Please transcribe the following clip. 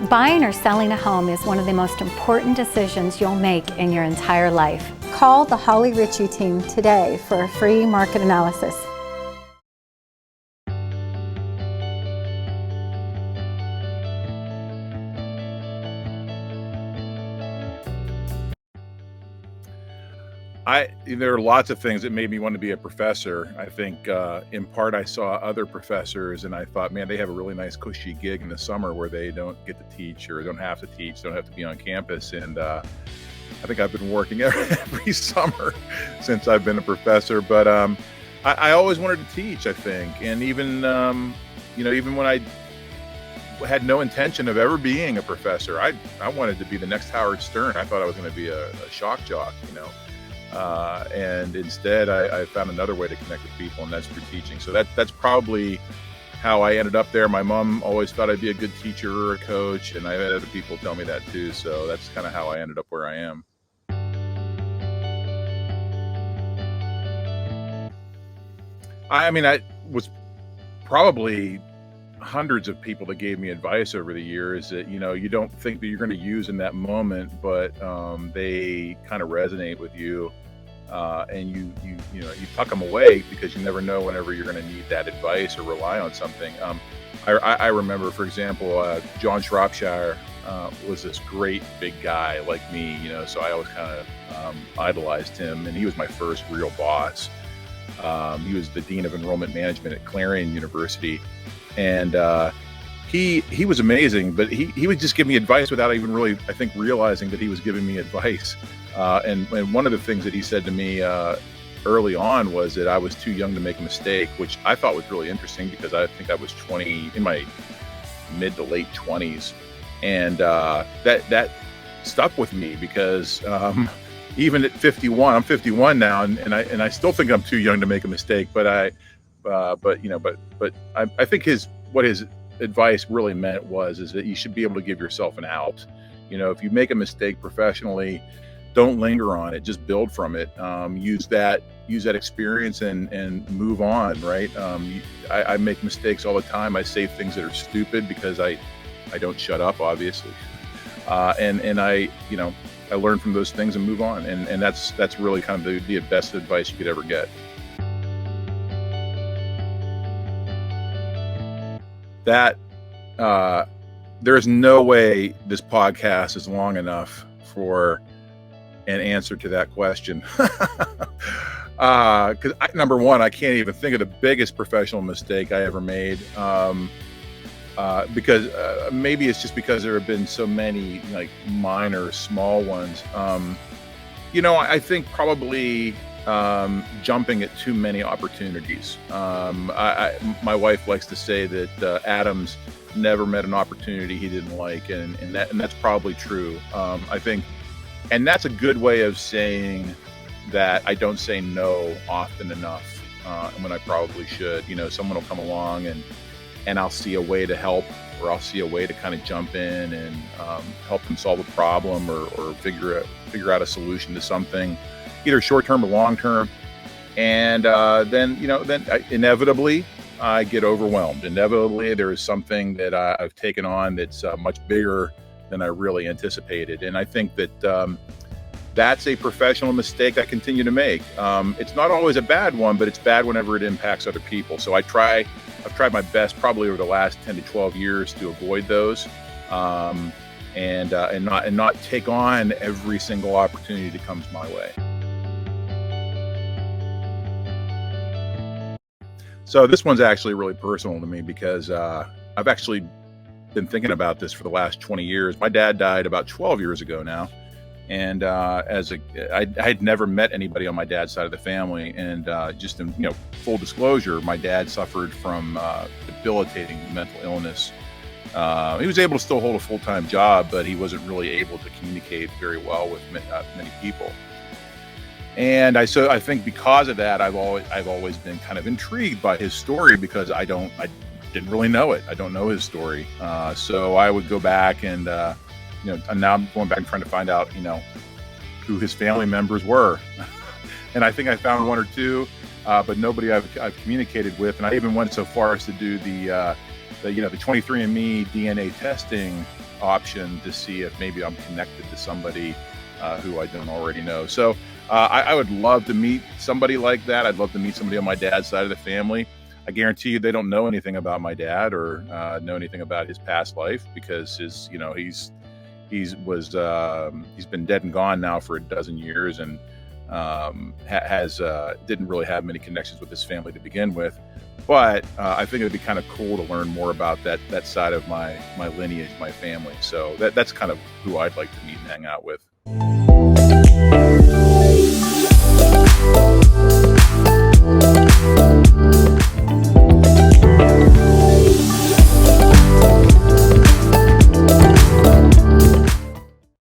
Buying or selling a home is one of the most important decisions you'll make in your entire life. Call the Holly Ritchie team today for a free market analysis. There are lots of things that made me want to be a professor. I think in part I saw other professors and I thought, man, they have a really nice cushy gig in the summer where they don't get to teach or don't have to teach, don't have to be on campus. And I think I've been working every summer since I've been a professor. But I always wanted to teach, I think. And even, even when I had no intention of ever being a professor, I wanted to be the next Howard Stern. I thought I was going to be a shock jock, and instead I found another way to connect with people, and that's through teaching. So that's probably how I ended up there. My mom always thought I'd be a good teacher or a coach, and I had other people tell me that too. So that's kind of how I ended up where I am. I was probably hundreds of people that gave me advice over the years that, you don't think that you're going to use in that moment, but they kind of resonate with you. And you tuck them away because you never know whenever you're going to need that advice or rely on something. I remember, for example, John Shropshire was this great big guy like me, so I always kind of idolized him, and he was my first real boss. He was the Dean of Enrollment Management at Clarion University, and he was amazing, but he would just give me advice without even really, I think, realizing that he was giving me advice. And one of the things that he said to me early on was that I was too young to make a mistake, which I thought was really interesting because I think I was 20, in my mid to late 20s. And that stuck with me because even at 51, I'm 51 now, and I still think I'm too young to make a mistake. But I think what his advice really meant is that you should be able to give yourself an out. If you make a mistake professionally, don't linger on it, just build from it. Use that experience and move on, right? I make mistakes all the time. I say things that are stupid because I don't shut up, obviously. And I learn from those things and move on. And that's really kind of the best advice you could ever get. That there is no way this podcast is long enough for an answer to that question. Because number one, I can't even think of the biggest professional mistake I ever made. Because maybe it's just because there have been so many like minor, small ones. I think probably jumping at too many opportunities. My wife likes to say that Adams never met an opportunity he didn't like, and that's probably true. I think. And that's a good way of saying that I don't say no often enough when I probably should. Someone will come along and I'll see a way to help, or I'll see a way to kind of jump in and help them solve a problem or figure out a solution to something, either short term or long term. And then inevitably I get overwhelmed. Inevitably there is something that I've taken on that's much bigger than I really anticipated. And I think that that's a professional mistake I continue to make. It's not always a bad one, but it's bad whenever it impacts other people. So I've tried my best probably over the last 10 to 12 years to avoid those and not take on every single opportunity that comes my way. So this one's actually really personal to me because I've actually been thinking about this for the last 20 years. My dad died about 12 years ago now. And I had never met anybody on my dad's side of the family. And just in full disclosure, my dad suffered from debilitating mental illness. He was able to still hold a full-time job, but he wasn't really able to communicate very well with many people. And I think because of that, I've always been kind of intrigued by his story because I didn't really know it. I don't know his story. So I would go back and now I'm going back and trying to find out, who his family members were. And I think I found one or two, but nobody I've communicated with. And I even went so far as to do the the 23andMe DNA testing option to see if maybe I'm connected to somebody who I don't already know. So I would love to meet somebody like that. I'd love to meet somebody on my dad's side of the family. I guarantee you they don't know anything about my dad or know anything about his past life, because he's been dead and gone now for a dozen years, and didn't really have many connections with his family to begin with. But I think it'd be kind of cool to learn more about that side of my lineage, my family. So that's kind of who I'd like to meet and hang out with.